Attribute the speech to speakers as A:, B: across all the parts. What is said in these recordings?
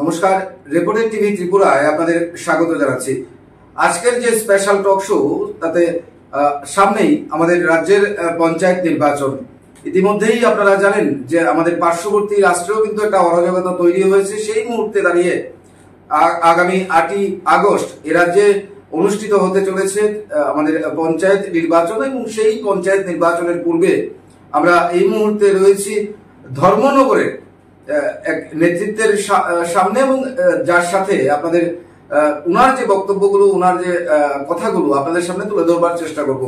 A: নমস্কার, reporter TV ত্রিপুরায় আপনাদের স্বাগত জানাচ্ছি। আজকের যে স্পেশাল টক শো তাতে সামনেই আমাদের রাজ্যের পঞ্চায়েত নির্বাচন। ইতিমধ্যেই আপনারা জানেন যে আমাদের পার্শ্ববর্তী রাষ্ট্রেও কিন্তু একটা অরাজকতা তৈরি হয়েছে। সেই মুহূর্তে দাঁড়িয়ে আগামী 8ই আগস্ট এ রাজ্যে অনুষ্ঠিত হতে চলেছে আমাদের পঞ্চায়েত নির্বাচন, এবং সেই পঞ্চায়েত নির্বাচনের পূর্বে আমরা এই মুহূর্তে রয়েছি ধর্মনগরের এক নেতৃত্বের সামনে, এবং যার সাথে আপনাদের উনার যে বক্তব্যগুলো, উনার যে কথাগুলো আপনাদের সামনে তুলে ধরবার চেষ্টা করব।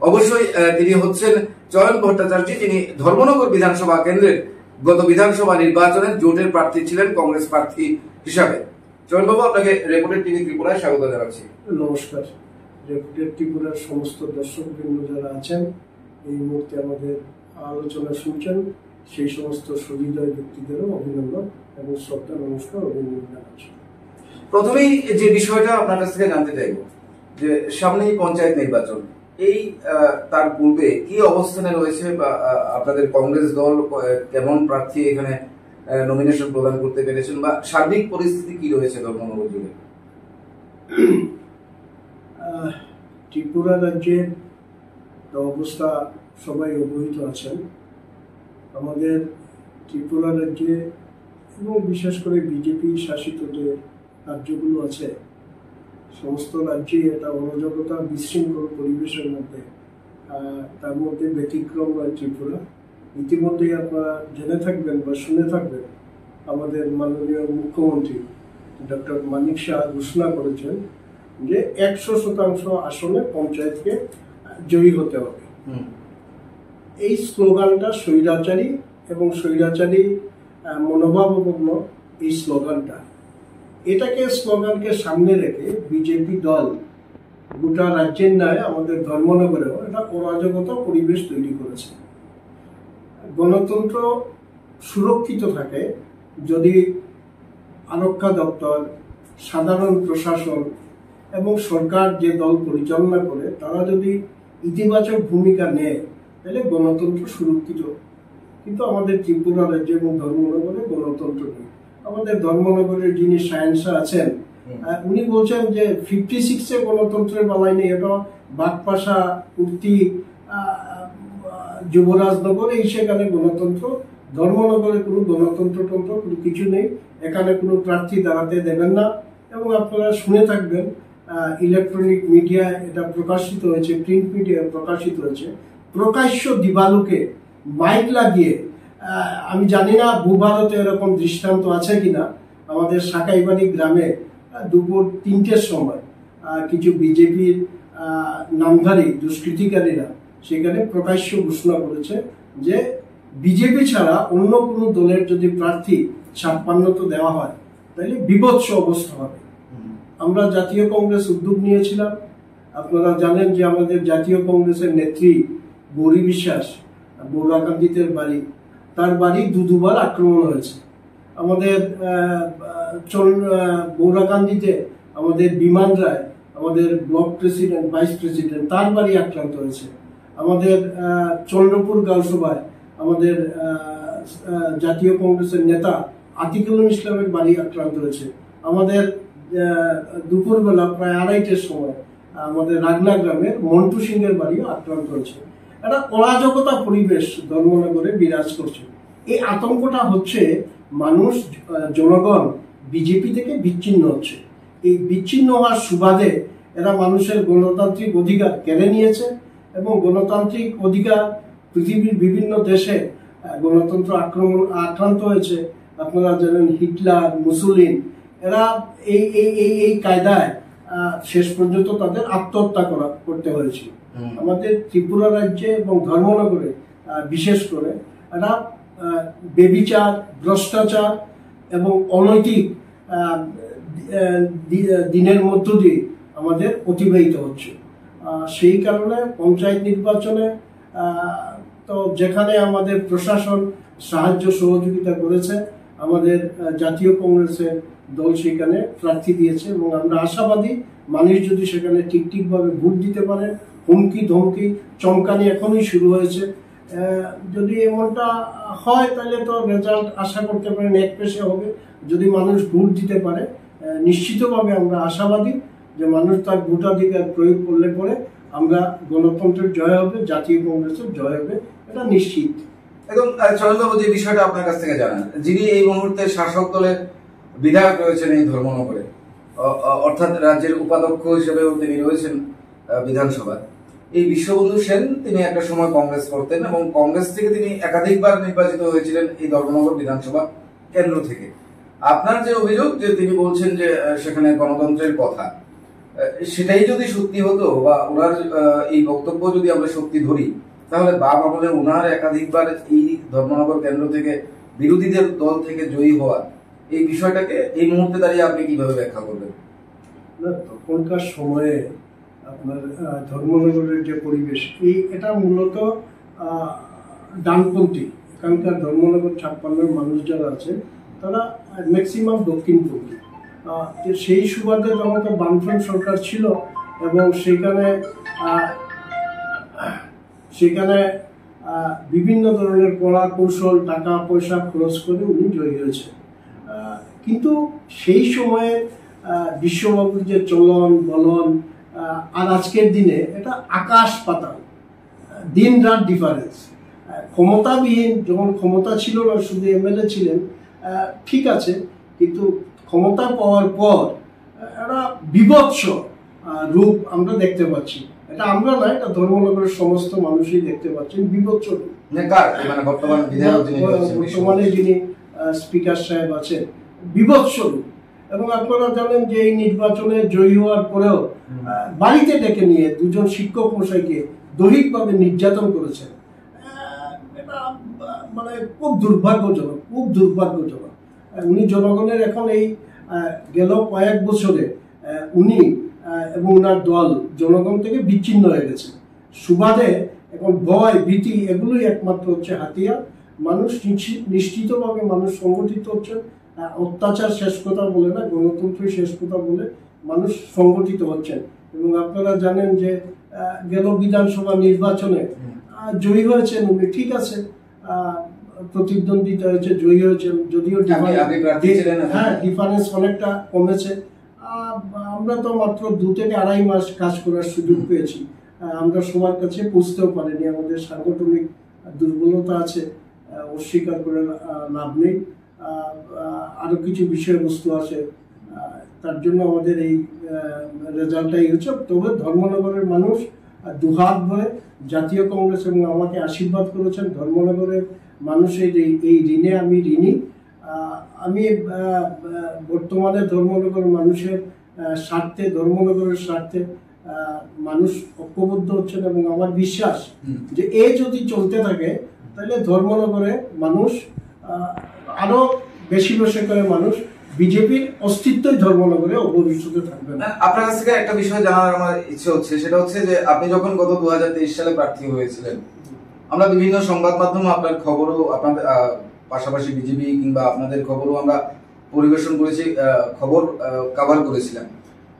A: অবশ্যই তিনি হচ্ছেন চয়ন ভট্টাচার্য, যিনি ধর্মনগর বিধানসভা কেন্দ্রের গত বিধানসভা নির্বাচনের জোটের প্রার্থী ছিলেন কংগ্রেস প্রার্থী হিসাবে। চয়নবাবু, আপনাকে রিপোর্টার টিভি ত্রিপুরায় স্বাগত জানাচ্ছি।
B: নমস্কার। রিপোর্টার ত্রিপুরার সমস্ত দর্শকবৃন্দ যারা আছেন, এই মুহূর্তে আমাদের আলোচনা শুনছেন, সেই সমস্ত সুবিধায় ব্যক্তিদেরও অভিনন্দন এবং শ্রদ্ধা নমস্কার অভিনন্দন জানাচ্ছি।
A: প্রথমেই যে বিষয়টা আপনার কাছ থেকে জানতে চাইব যে সামনেই পঞ্চায়েত নির্বাচন, এই তার পূর্বে কি অবস্থানে রয়েছে বা আপনাদের কংগ্রেস দল কেমন প্রার্থী এখানে নমিনেশন প্রদান করতে পেরেছেন, বা সার্বিক পরিস্থিতি কি রয়েছে ধর্মনগর জুড়ে?
B: ত্রিপুরা রাজ্যের অবস্থা সবাই অবহিত আছেন। আমাদের ত্রিপুরা রাজ্যে এবং বিশেষ করে বিজেপি শাসিত যে রাজ্যগুলো আছে, সমস্ত রাজ্যে একটা অরাজকতা বিশৃঙ্খল পরিবেশের মধ্যে, তার মধ্যে ব্যতিক্রম নয় ত্রিপুরা। ইতিমধ্যেই আপনারা জেনে থাকবেন বা শুনে থাকবেন, আমাদের মাননীয় মুখ্যমন্ত্রী ডক্টর মানিক শাহ ঘোষণা করেছেন যে 100% আসনে পঞ্চায়েতকে জয়ী হতে হবে। এই স্লোগানটা স্বৈরাচারী এবং স্বৈরাচারী মনোভাবাপন্ন এই স্লোগানটা, স্লোগানকে সামনে রেখে বিজেপি দল গোটা রাজ্যের ন্যায় আমাদের ধর্মনগরেও একটা অরাজকতা পরিবেশ তৈরি করেছে। গণতন্ত্র সুরক্ষিত থাকে যদি আরক্ষা দপ্তর, সাধারণ প্রশাসন এবং সরকার যে দল পরিচালনা করে তারা যদি ইতিবাচক ভূমিকা নেয়, তাহলে গণতন্ত্র সুরক্ষিত। কিন্তু আমাদের ত্রিপুরা রাজ্য এবং ধর্মনগরে গণতন্ত্র নেই। আমাদের ধর্মনগরের যিনি সায়েন্সা আছেন, উনি বলছেন যে 56-এ গণতন্ত্রের বেলায় নেই, এটা বাগপাশা, উর্তি, যুবরাজনগর, এই সেখানে গণতন্ত্র। ধর্মনগরে কোনো গণতন্ত্র কোনো কিছু নেই, এখানে কোনো প্রার্থী দাঁড়াতে দেবেন না। এবং আপনারা শুনে থাকবেন, ইলেকট্রনিক মিডিয়ায় এটা প্রকাশিত হয়েছে, প্রিন্ট মিডিয়ায় প্রকাশিত হয়েছে, প্রকাশ্য দিবালোকে মাইক লাগিয়ে, আমি জানি না ভূভারতে এরকম দৃষ্টান্ত আছে কিনা, আমাদের সাকাইবাড়ি গ্রামে দুপুর 3টের সময় কিছু বিজেপির নামধারী দুষ্কৃতিকারীরা সেখানে প্রকাশ্য ঘোষণা করেছে যে বিজেপি ছাড়া অন্য কোনো দলের যদি প্রার্থী 56 দেওয়া হয় তাহলে বিভৎস অবস্থা হবে। আমরা জাতীয় কংগ্রেস উদ্যোগ নিয়েছিলাম। আপনারা জানেন যে আমাদের জাতীয় কংগ্রেসের নেত্রী গৌরী বিশ্বাস, বৌরাকান্দিতের বাড়ি, তার বাড়ি দুবার আক্রমণ হয়েছে। আমাদের বৌরাকান্দিতে আমাদের বিমান রায়, আমাদের ব্লক প্রেসিডেন্ট, ভাইস প্রেসিডেন্ট, তার বাড়ি আক্রান্ত হয়েছে। আমাদের চন্দ্রপুর গাঁওসভায় আমাদের জাতীয় কংগ্রেসের নেতা আতিকুল ইসলামের বাড়ি আক্রান্ত হয়েছে। আমাদের দুপুরবেলা প্রায় 2:30-এর সময় আমাদের রাগনা গ্রামের মন্টু সিংহের বাড়িও আক্রান্ত হয়েছে। একটা অরাজকতা পরিবেশ ধর্মনগরে বিরাজ করছে। এই আতঙ্কটা হচ্ছে মানুষ, জনগণ বিজেপি থেকে বিচ্ছিন্ন হচ্ছে। এই বিচ্ছিন্ন হওয়ার সুবাদে এরা মানুষের গণতান্ত্রিক অধিকার কেড়ে নিয়েছে, এবং গণতান্ত্রিক অধিকার পৃথিবীর বিভিন্ন দেশে গণতন্ত্র আক্রান্ত হয়েছে। আপনারা জানেন হিটলার, মুসলিন, এরা এই কায়দায় শেষ পর্যন্ত তাদের আত্মহত্যা করতে হয়েছে। আমাদের ত্রিপুরা রাজ্যে এবং ধর্মনগরে বিশেষ করে একটা বেবিচার, ভ্রষ্টাচার এবং অনৈতিক দিনের মধ্য দিয়ে আমাদের অতিবাহিত হচ্ছে। সেই কারণে পঞ্চায়েত নির্বাচনে তো যেখানে আমাদের প্রশাসন সাহায্য সহযোগিতা করেছে, আমাদের জাতীয় কংগ্রেসের দল সেখানে প্রার্থী দিয়েছে, এবং আমরা আশাবাদী মানুষ যদি সেখানে ঠিকভাবে ভোট দিতে পারে। হুমকি ধমকি চমকানি এখনই শুরু হয়েছে। যদি এমনটা হয় তাহলে তো রেজাল্ট আশা করতে পারেন এক পেশে হবে। যদি মানুষ ভোট দিতে পারে, নিশ্চিতভাবে আমরা আশাবাদী যে মানুষ তার ভোটাধিকার প্রয়োগ করলে পরে আমরা গণতন্ত্রের জয় হবে, জাতীয় কংগ্রেসের জয় হবে, এটা নিশ্চিত।
A: একদম। চরণবাবু, যে বিষয়টা আপনার কাছ থেকে জানান, যিনি এই মুহূর্তে শাসক দলের বিধায়ক রয়েছেন এই ধর্মনগরে, অর্থাৎ রাজ্যের উপাধ্যক্ষ হিসেবেও তিনি রয়েছেন বিধানসভায়, এই বিশ্ববন্ধু সেন, তিনি একটা সময় কংগ্রেস করতেন এবং কংগ্রেস থেকে তিনি একাধিকবার নির্বাচিত হয়েছিলেন এই ধর্মনগর বিধানসভা কেন্দ্র থেকে। আপনার যে অভিযোগ যে তিনি বলছেন যে সেখানে গণতন্ত্রের কথা, সেটাই যদি সত্যি হতো বা ওনার এই বক্তব্য যদি আমরা সত্যি ধরি, তাহলে বাম আমলে ওনার একাধিকবার এই ধর্মনগর কেন্দ্র থেকে বিরোধীদের দল থেকে জয়ী হওয়া, এই বিষয়টাকে এই মুহূর্তে দাঁড়িয়ে আপনি কিভাবে ব্যাখ্যা করবেন?
B: না, তখনকার সময়ে আপনার ধর্মনগরের যে পরিবেশ, এটা মূলত ডানপন্থী। এখানকার ধর্মনগর 56 মানুষ যারা আছে তারা ম্যাক্সিমাম দক্ষিণপন্থী। সেই সুবাদে তখন তো বামফ্রন্ট সরকার ছিল এবং সেখানে বিভিন্ন ধরনের কলা কৌশল, টাকা পয়সা খরচ করে উনি জয়ী হয়েছে। কিন্তু সেই সময়ে বিশ্ববাবুর যে চলন বলন আর আজকের দিনে এটা আকাশ পাতাল, দিন রাত ডিফারেন্স। ক্ষমতাবিহীন, যখন ক্ষমতা ছিল না, শুধু এমএলএ ছিলেন, ঠিক আছে, কিন্তু ক্ষমতা পাওয়ার পর একটা বিভৎস রূপ আমরা দেখতে পাচ্ছি। এটা আমরা না, এটা ধর্মনগরের সমস্ত মানুষই দেখতে পাচ্ছেন, বিভৎস রূপ। বর্তমানে যিনি স্পিকার সাহেব আছেন, বিভৎস রূপ। এবং আপনারা জানেন যে এই নির্বাচনে জয়ী হওয়ার পরেও বাড়িতে ডেকে নিয়ে 2জন শিক্ষক মশাইকে দৈহিকভাবে নির্যাতন করেছেন। এটা মানে খুব দুর্ভাগ্যজনক, খুব দুর্ভাগ্যজনক। উনি জনগণের এখন এই গেল কয়েক বছরে উনি এবং ওনার দল জনগণ থেকে বিচ্ছিন্ন হয়ে গেছে। সুবাদে এখন ভয়, ভীতি, এগুলোই একমাত্র হচ্ছে হাতিয়ার। মানুষ নিশ্চিতভাবে মানুষ সংগঠিত হচ্ছে। অত্যাচার শেষ কথা বলে না, গণতন্ত্রের শেষ কথা বলে মানুষ সংগঠিত হচ্ছেন। এবং আপনারা জানেন যে গেল বিধানসভা নির্বাচনে জয়ী হয়েছেন উনি, ঠিক আছে, প্রতিদ্বন্দ্বিতা হয়েছে, জয়ী হয়েছেন, যদিও ডিফারেন্স অনেকটা কমেছে। আমরা তো মাত্র 2 থেকে 2.5 মাস কাজ করার সুযোগ পেয়েছি। আমরা সবার কাছে পৌঁছতেও পারিনি, আমাদের সাংগঠনিক দুর্বলতা আছে, অস্বীকার করে লাভ নেই। আরো কিছু বিষয়বস্তু আছে, তার জন্য আমাদের এই রেজাল্টটাই হচ্ছে। তবে ধর্মনগরের মানুষ দুহাত ভরে জাতীয় কংগ্রেস এবং আমাকে আশীর্বাদ করেছেন। ধর্মনগরের মানুষের এই ঋণে আমি ঋণী। আমি বর্তমানে ধর্মনগর মানুষের স্বার্থে, ধর্মনগরের স্বার্থে মানুষ ঐক্যবদ্ধ হচ্ছেন এবং আমার বিশ্বাস যে যদি চলতে থাকে তাহলে ধর্মনগরে মানুষ আরো বেশি বেশি করে মানুষ বিজেপির অস্তিত্বই ধর্মনগরে ভবিষ্যতে থাকবে।
A: আপনার কাছ থেকে একটা বিষয় জানার আমার ইচ্ছে হচ্ছে, সেটা হচ্ছে যে আপনি যখন গত 2023 সালে প্রার্থী হয়েছিলেন, আমরা বিভিন্ন সংবাদ মাধ্যমে আপনার খবরও, আপনাদের পাশাপাশি বিজেপি কিংবা আপনাদের খবরও আমরা পরিবেশন করেছি, খবর কভার করেছিলাম।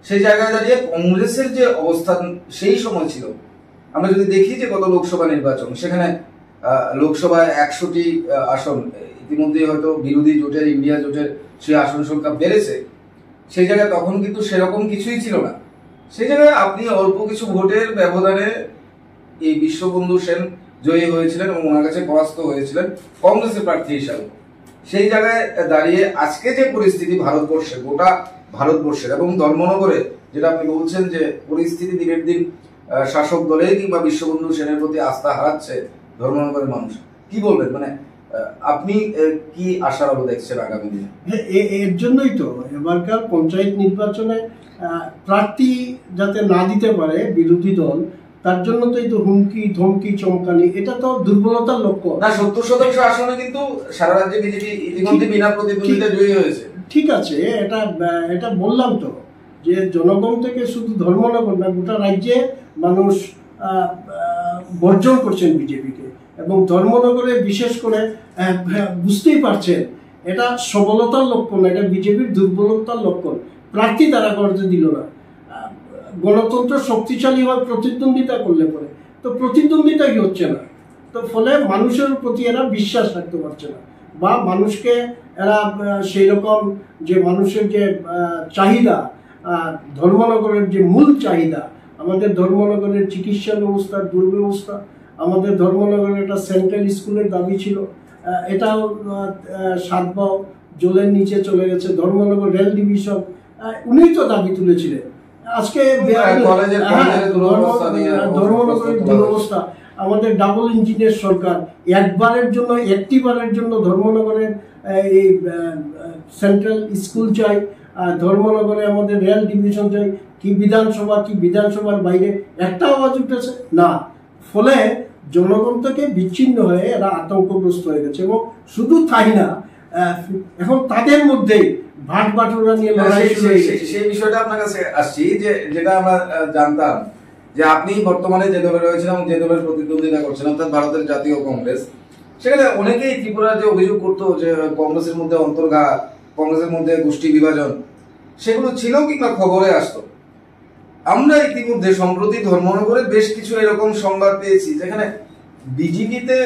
A: সেই জায়গায় দাঁড়িয়ে কংগ্রেসের যে অবস্থান সেই সময় ছিল, আমরা যদি দেখি যে গত লোকসভা নির্বাচন, সেখানে লোকসভায় 100টি আসন, ইতিমধ্যে হয়তো বিরোধী জোটের, ইন্ডিয়া জোটের সেই আসন সংখ্যা বেড়েছে। সেই জায়গায় তখন কিন্তু সেরকম কিছুই ছিল না। সেই জায়গায় আপনি অল্প কিছু ভোটের ব্যবধানে এই বিশ্ববন্ধু সেন জয়ী হয়েছিলেন এবং ওনার কাছে পরাস্ত হয়েছিলেন কংগ্রেসের প্রার্থী হিসাবে। সেই জায়গায় দাঁড়িয়ে আজকে যে পরিস্থিতি ভারতবর্ষে, গোটা ভারতবর্ষের এবং ধর্মনগরে, যেটা আপনি বলছেন যে পরিস্থিতি দিনের দিন শাসক দলের কিংবা বিশ্ববন্ধু সেনের প্রতি আস্থা হারাচ্ছে ধর্মনগরের মানুষ, কি বলবেন? মানে আপনি কি আশার আলো দেখছেন আগামী দিনে?
B: এর জন্যই তো এবারকার পঞ্চায়েত নির্বাচনে প্রার্থী যাতে না দিতে পারে বিরোধী দল, তার জন্য তো এই তো হুমকি ধমকি চমকানি, এটা তো দুর্বলতার লক্ষ্য না।
A: 70% আসনে কিন্তু সারা রাজ্যে বিজেপি ইতিমধ্যে বিনা প্রতিদ্বন্দ্বিতায় জয়ী হয়েছে।
B: ঠিক আছে, এটা বললাম তো যে জনগণ থেকে শুধু ধর্মনগর না, গোটা রাজ্যে মানুষ বর্জন করছেন বিজেপিকে। এবং ধর্মনগরে বিশেষ করে বুঝতেই পারছেন এটা সবলতার লক্ষণ, এটা বিজেপির দুর্বলতার লক্ষণ। প্রার্থী তারা করতে দিল না। গণতন্ত্র শক্তিশালী হয় প্রতিদ্বন্দ্বিতা করলে পরে, তো প্রতিদ্বন্দ্বিতা কি হচ্ছে না, তো ফলে মানুষের প্রতি এরা বিশ্বাস রাখতে পারছে না বা মানুষকে এরা সেই রকম যে মানুষের যে চাহিদা, ধর্মনগরের যে মূল চাহিদা, আমাদের ধর্মনগরের চিকিৎসা ব্যবস্থার দুর্ব্যবস্থা, আমাদের ধর্মনগরের একটা সেন্ট্রাল স্কুলের দাবি ছিল, এটাও সাতবাও জলের নিচে চলে গেছে। ধর্মনগর রেল ডিভিশন উনি তো দাবি তুলেছিলেন। আজকে ধর্মনগরের দুরবস্থা, আমাদের ডাবল ইঞ্জিনের সরকার, একটিবারের জন্য ধর্মনগরের এই সেন্ট্রাল স্কুল চাই, ধর্মনগরে আমাদের রেল ডিভিশন চাই। কি বিধানসভার বাইরে একটা আওয়াজ উঠেছে না। ফলে জনগণ থেকে বিচ্ছিন্ন হয়ে এরা আতঙ্কগ্রস্ত হয়ে গেছে। এবং শুধু তাই না, এখন তাদের মধ্যে ভাট বাটুরা নিয়ে লড়াই শুরু হয়ে গেছে।
A: সেই বিষয়টা আপনার কাছে আসছি, যে যেটা আমরা জানতাম যে আপনি বর্তমানে যে দলে রয়েছেন এবং যে দলের প্রতিদ্বন্দ্বিতা করছেন অর্থাৎ ভারতের জাতীয় কংগ্রেস, সেখানে অনেকেই ত্রিপুরার যে অভিযোগ করতো যে কংগ্রেসের মধ্যে অন্তর্ঘাত, কংগ্রেসের মধ্যে গোষ্ঠী বিভাজন, সেগুলো ছিল কিংবা খবরে আসতো। আমরা ইতিমধ্যে সম্প্রতি ধর্মনগরে বেশ কিছু এরকম সংবাদ পেয়েছি যেখানে বিজেপিতে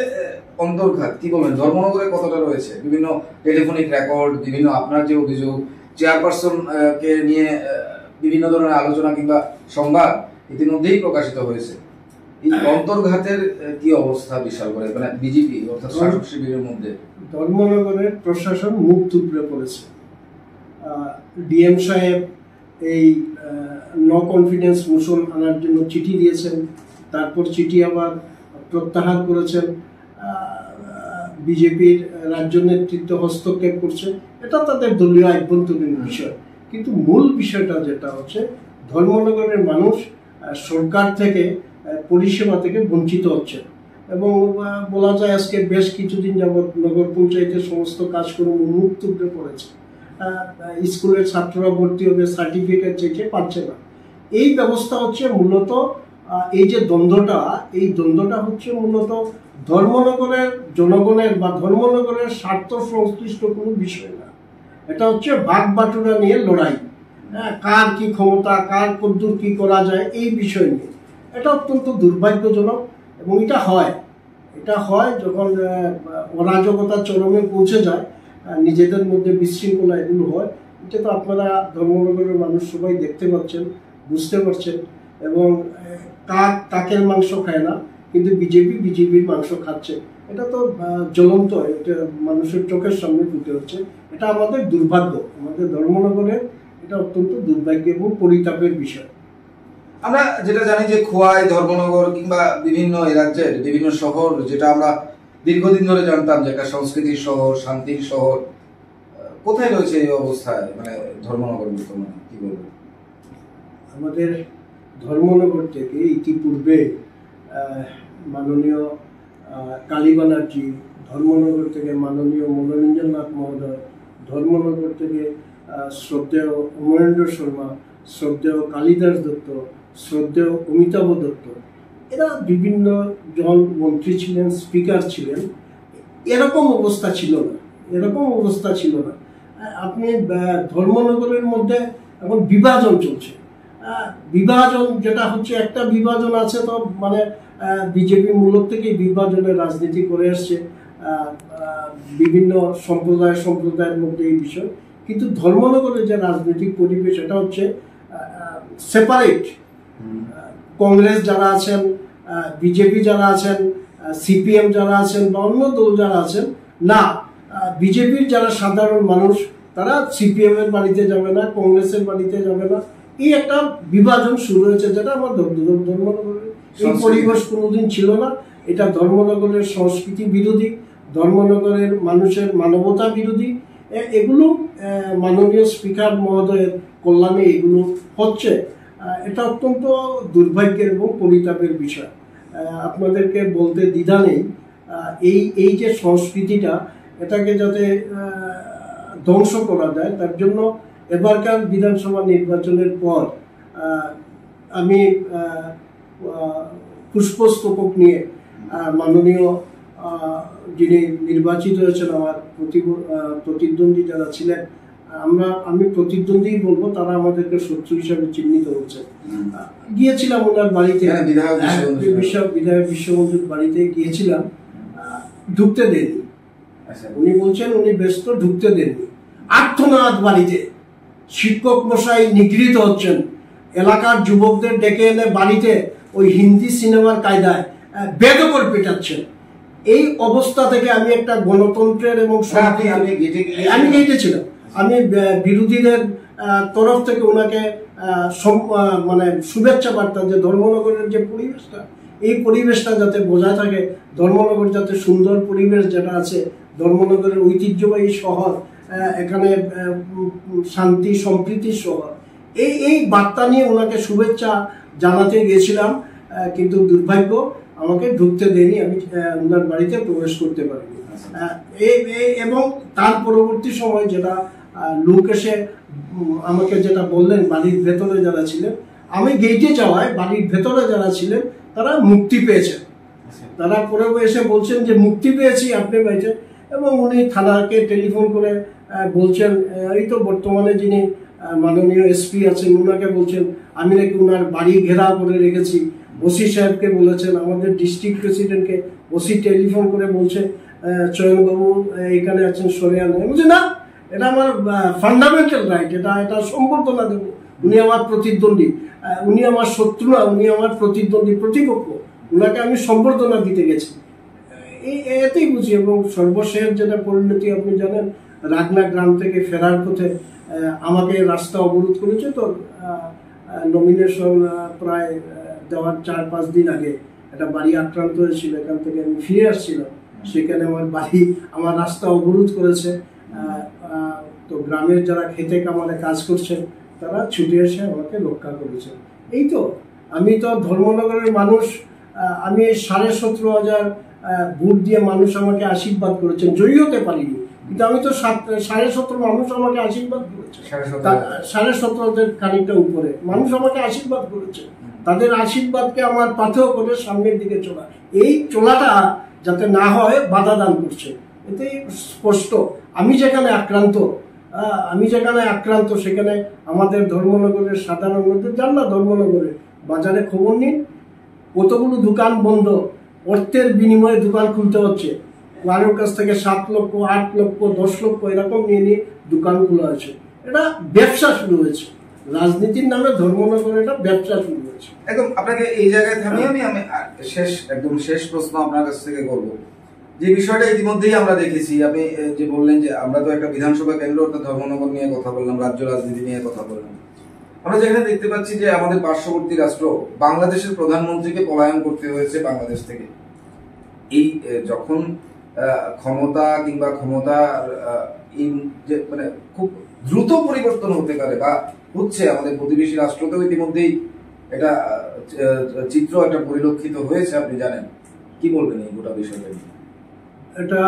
A: অন্তর্ঘাত, কি বলবেন, ধর্মনগরে কতটা রয়েছে? বিভিন্ন টেলিফোনিক রেকর্ড, বিভিন্ন আপনার যে অভিযোগ, চেয়ারপারসন কে নিয়ে বিভিন্ন ধরনের আলোচনা কিংবা সংবাদ ইতিমধ্যেই প্রকাশিত হয়েছে। এই অন্তর্ঘাতের কি অবস্থা বিশাল করে, মানে বিজেপি অর্থাৎ শাসক শিবিরের মধ্যে?
B: ধর্মনগরের প্রশাসন মুখ থুবড়ে পড়েছে। ডিএম সাহেব এই নো কনফিডেন্স মোশন আনার জন্য চিঠি দিয়েছেন, তারপর চিঠি আবার প্রত্যাহার করেছেন। বিজেপির রাজ্য নেতৃত্ব হস্তক্ষেপ করছে, এটা তাদের দলীয় আভ্যন্তরীণ বিষয়। কিন্তু মূল বিষয়টা যেটা হচ্ছে, ধর্মনগরের মানুষ সরকার থেকে পরিষেবা থেকে বঞ্চিত হচ্ছে। এবং বলা যায় আজকে বেশ কিছুদিন যাবৎ নগর পঞ্চায়েতের সমস্ত কাজকর্ম মুখ থুবড়ে পড়েছে। স্কুলের ছাত্ররা ভর্তি হবে, সার্টিফিকেট চেকে পাচ্ছে না। এই ব্যবস্থা হচ্ছে মূলত, এই যে দ্বন্দ্বটা হচ্ছে মূলত ধর্মনগরের জনগণের বা ধর্মনগরের স্বার্থ সংশ্লিষ্ট কোনো বিষয় না। এটা হচ্ছে ভাগ বাটুরা নিয়ে লড়াই, কার কি ক্ষমতা, কার কদ্দূর কি করা যায়, এই বিষয় নিয়ে। এটা অত্যন্ত দুর্ভাগ্যজনক। এবং এটা হয় যখন অরাজকতা চরমে পৌঁছে যায়, নিজেদের মধ্যে বিশৃঙ্খলা এগুলো হয়। এটা তো আপনারা ধর্মনগরের মানুষ সবাই দেখতে পাচ্ছেন, বুঝতে পারছেন। এবং কাকের মাংস খায় না, কিন্তু বিজেপির মাংস খাচ্ছে। এটা তো জ্বলন্ত, এটা মানুষের চোখের সামনে ফুটে হচ্ছে। এটা আমাদের দুর্ভাগ্য, আমাদের ধর্মনগরের এটা অত্যন্ত দুর্ভাগ্য এবং পরিতাপের বিষয়।
A: আমরা যেটা জানি যে খোয়াই, ধর্মনগর কিংবা বিভিন্ন রাজ্যের বিভিন্ন শহর, যেটা আমরা দীর্ঘদিন ধরে জানতাম যে একটা সংস্কৃতির শহর, শান্তির শহর, কোথায় রয়েছে এই অবস্থায়, মানে ধর্মনগর বর্তমানে কি বলবো?
B: আমাদের ধর্মনগর থেকে ইতিপূর্বে মাননীয় কালী ব্যানার্জি, ধর্মনগর থেকে মাননীয় মনোরঞ্জন নাথ মহোদয়, ধর্মনগর থেকে শ্রদ্ধেয় অমরেন্দ্র শর্মা, শ্রদ্ধেয় কালিদাস দত্ত, শ্রদ্ধেয় অমিতাভ দত্ত, এরা বিভিন্ন জন মন্ত্রী ছিলেন, স্পিকার ছিলেন। এরকম অবস্থা ছিল না। আপনি ধর্মনগরের মধ্যে এখন বিভাজন চলছে। বিভাজন যেটা হচ্ছে, একটা বিভাজন আছে, তো মানে বিজেপি মূল থেকে বিভাজনের রাজনীতি করে আসছে, বিভিন্ন সম্প্রদায়ের মধ্যে এই বিষয়। কিন্তু ধর্মনগরের যে রাজনৈতিক পরিবেশ, এটা হচ্ছে সেপারেট। কংগ্রেস যারা আছেন, বিজেপি যারা আছেন, সিপিএম যারা আছেন বা অন্য দল যারা আছেন, না, বিজেপির যারা সাধারণ মানুষ, তারা সিপিএম এর বাড়িতে যাবে না, কংগ্রেসের বাড়িতে যাবে না। এই একটা বিভাজন শুরু হয়েছে, যেটা আমার ধর্মনগরের এই পরিবেশ কোনোদিন ছিল না। এটা ধর্মনগরের সংস্কৃতি বিরোধী, ধর্মনগরের মানুষের মানবতা বিরোধী। এগুলো মাননীয় স্পিকার মহোদয়ের কল্যাণে এগুলো হচ্ছে। এটা অত্যন্ত দুর্ভাগ্যের এবং পরিতাপের বিষয়। আপনাদেরকে বলতে দ্বিধা নেই, এই যে সংস্কৃতিটা, এটাকে যাতে ধ্বংস করা যায়, তার জন্য এবারকার বিধানসভা নির্বাচনের পর আমি পুষ্পস্তবক নিয়ে মাননীয় যিনি নির্বাচিত হয়েছেন, আমার প্রতিদ্বন্দ্বী যারা ছিলেন, আমি প্রতিদ্বন্দ্বী বলবো, তারা আমাদেরকে শত্রু হিসাবে চিহ্নিত হচ্ছে। গিয়েছিলাম ওনার বাড়িতে, বিধায়ক বিশ্ববন্ধুর বাড়িতে গিয়েছিলাম, ঢুকতে দেয়নি। উনি বলছেন উনি ব্যস্ত, ঢুকতে দেননি। আর্তনাদ বাড়িতে, শিক্ষক মশাই নিগৃহীত হচ্ছেন, এলাকার যুবকদের ডেকে এনে বাড়িতে ওই হিন্দি সিনেমার কায়দায় বেদখল পেটাচ্ছেন। এই অবস্থা থেকে আমি একটা গণতন্ত্রের এবং আমি গেটেছিলাম, আমি বিরোধীদের তরফ থেকে ওনাকে মানে শুভেচ্ছা বার্তা যে ধর্মনগরের যে পরিবেশটা, এই পরিবেশটা যাতে বজায় থাকে, ধর্মনগর যাতে সুন্দর পরিবেশ যেটা আছে, ধর্মনগরের ঐতিহ্যবাহী শহর, এখানে শান্তি সম্প্রীতির শহর, এই বার্তা নিয়ে ওনাকে শুভেচ্ছা জানাতে গিয়েছিলাম। কিন্তু দুর্ভাগ্য, আমাকে ঢুকতে দেয়নি, আমি ওনার বাড়িতে প্রবেশ করতে পারিনি। এবং তার পরবর্তী সময় যেটা লোক এসে আমাকে যেটা বললেন, বাড়ির ভেতরে যারা ছিলেন, আমি গেটে যাওয়ায় বাড়ির ভেতরে যারা ছিলেন তারা মুক্তি পেয়েছেন। তারা পরে এসে বলছেন যে মুক্তি পেয়েছি, আপনি পেয়েছেন। এবং উনি থানাকে টেলিফোন করে বলছেন, এই তো বর্তমানে যিনি মাননীয় এসপি আছেন ওনাকে বলছেন আমি নাকি ওনার বাড়ি ঘেরাও করে রেখেছি। ওসি সাহেবকে বলেছেন, আমাদের ডিস্ট্রিক্ট প্রেসিডেন্টকে ওসি টেলিফোন করে বলছে চয়নবাবু এখানে আছেন, সরে আনেন। বলছে না, এটা আমার ফান্ডামেন্টাল রাইট, এটা সম্বর্ধনা দেবো। উনি আমার প্রতিদ্বন্দ্বী, উনি আমার শত্রু না, উনি আমার প্রতিদ্বন্দ্বী, প্রতিপক্ষ, ওনাকে আমি সম্বর্ধনা দিতে গেছি। এতেই বুঝি। এবং সর্বশেষ যেটা পরিণতি আপনি জানেন, রাগনা গ্রাম থেকে ফেরার পথে আমাকে রাস্তা অবরোধ করেছে। তো নমিনেশন প্রায় দেওয়ার 4-5 দিন আগে একটা বাড়ি আক্রান্ত হয়েছিল, এখান থেকে আমি ফিরে আসছিলাম, সেখানে আমার রাস্তা অবরোধ করেছে। তো গ্রামের যারা খেতে কামারে কাজ করছেন তারা ছুটে এসে আমাকে রক্ষা করেছেন। এই তো, আমি তো ধর্মনগরের মানুষ, আমি 17,500 ভোট দিয়ে মানুষ আমাকে আশীর্বাদ করেছেন, জয়ী হতে পারিনি, কিন্তু আমি তো 17,500 মানুষ আমাকে আশীর্বাদ করেছে, 17,500 খানিকটা উপরে মানুষ আমাকে আশীর্বাদ করেছে। তাদের আশীর্বাদকে আমার পাথেয় করে সামনের দিকে চলা, এই চলাটা যাতে না হয় বাধা দান করছে। এতেই স্পষ্ট আমি যেখানে আক্রান্ত সেখানে আমাদের ধর্মনগরের সাধারণ মানুষ যান না, ধর্মনগরে বাজারে খবর নিন, কতগুলো দোকান বন্ধ, অর্থের বিনিময়ে দোকান খুলতে হচ্ছে। কারোর কাছ থেকে 7 লক্ষ, 8 লক্ষ, 10 লক্ষ এরকম নিয়ে দোকান খোলা আছে। এটা ব্যবসা শুরু হয়েছে, রাজনীতির নামে ধর্মনগরে এটা ব্যবসা শুরু হয়েছে।
A: একদম আপনাকে এই জায়গায় থামিয়ে আমি শেষ প্রশ্ন আপনার কাছ থেকে করব। যে বিষয়টা ইতিমধ্যেই আমরা দেখেছি, আপনি যে বললেন যে আমরা তো একটা বিধানসভা কেন্দ্র অর্থাৎ ধর্মনগর নিয়ে কথা বললাম, রাজ্য রাজনীতি নিয়ে কথা বললাম। আমরা যেখানে দেখতে পাচ্ছি যে আমাদের পার্শ্ববর্তী রাষ্ট্র বাংলাদেশের প্রধানমন্ত্রীকে পলায়ন করতে হয়েছে বাংলাদেশ থেকে। এই যখন ক্ষমতা মানে খুব দ্রুত পরিবর্তন হতে পারে বা হচ্ছে, আমাদের প্রতিবেশী রাষ্ট্রতেও ইতিমধ্যেই এটা চিত্র একটা পরিলক্ষিত হয়েছে, আপনি জানেন। কি বলবেন এই গোটা বিষয়টা?
B: এটা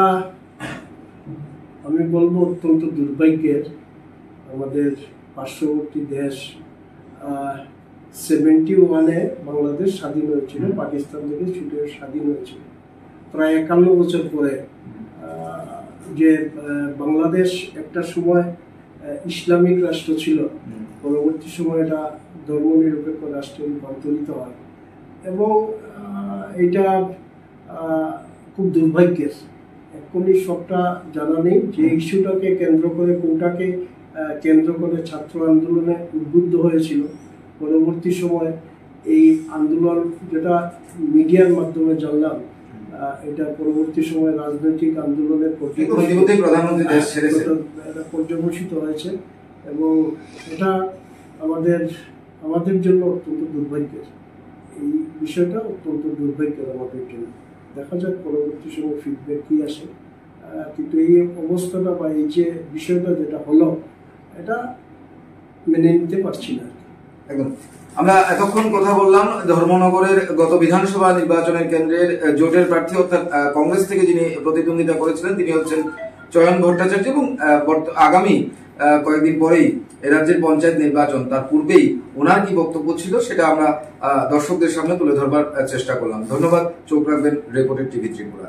B: আমি বলবো অত্যন্ত দুর্ভাগ্যের। আমাদের পার্শ্ববর্তী দেশ 71-এ বাংলাদেশ স্বাধীন হয়েছিল, পাকিস্তান থেকে ছুটে স্বাধীন হয়েছিল। প্রায় 51 বছর পরে যে বাংলাদেশ একটা সময় ইসলামিক রাষ্ট্র ছিল, পরবর্তী সময় এটা ধর্মনিরপেক্ষ রাষ্ট্রে রূপান্তরিত হয়। এবং এটা খুব দুর্ভাগ্যের। এখনই সবটা জানা নেই যে ইস্যুটাকে কেন্দ্র করে, কোনটাকে কেন্দ্র করে ছাত্র আন্দোলনে উদ্বুদ্ধ হয়েছিল। পরবর্তী সময় এই আন্দোলন, যেটা মিডিয়ার মাধ্যমে জানলাম, এটা পরবর্তী সময় রাজনৈতিক আন্দোলনের পর্যবেসিত হয়েছে। এবং এটা আমাদের জন্য অত্যন্ত দুর্ভাগ্যের। এই বিষয়টা অত্যন্ত দুর্ভাগ্যের আমাদের জন্য। দেখা যাক পরবর্তী সময় ফিডব্যাক কি আসে। কিন্তু এই অবস্থাটা বা এই যে বিষয়টা যেটা হলো, এটা মেনে নিতে পারছি না।
A: একদম। আমরা এতক্ষণ কথা বললাম ধর্মনগরের গত বিধানসভা নির্বাচনের কেন্দ্রের জোটের প্রার্থী অর্থাৎ কংগ্রেস থেকে যিনি প্রতিদ্বন্দ্বিতা করেছিলেন তিনি হচ্ছেন চয়ন ভট্টাচার্য। এবং আগামী কয়েকদিন পরেই রাজ্যের পঞ্চায়েত নির্বাচন, তার পূর্বেই ওনার কি বক্তব্য ছিল সেটা আমরা দর্শকদের সামনে তুলে ধরবার চেষ্টা করলাম। ধন্যবাদ। চোখ রাখবেন রিপোর্টার টিভি ত্রিপুরা।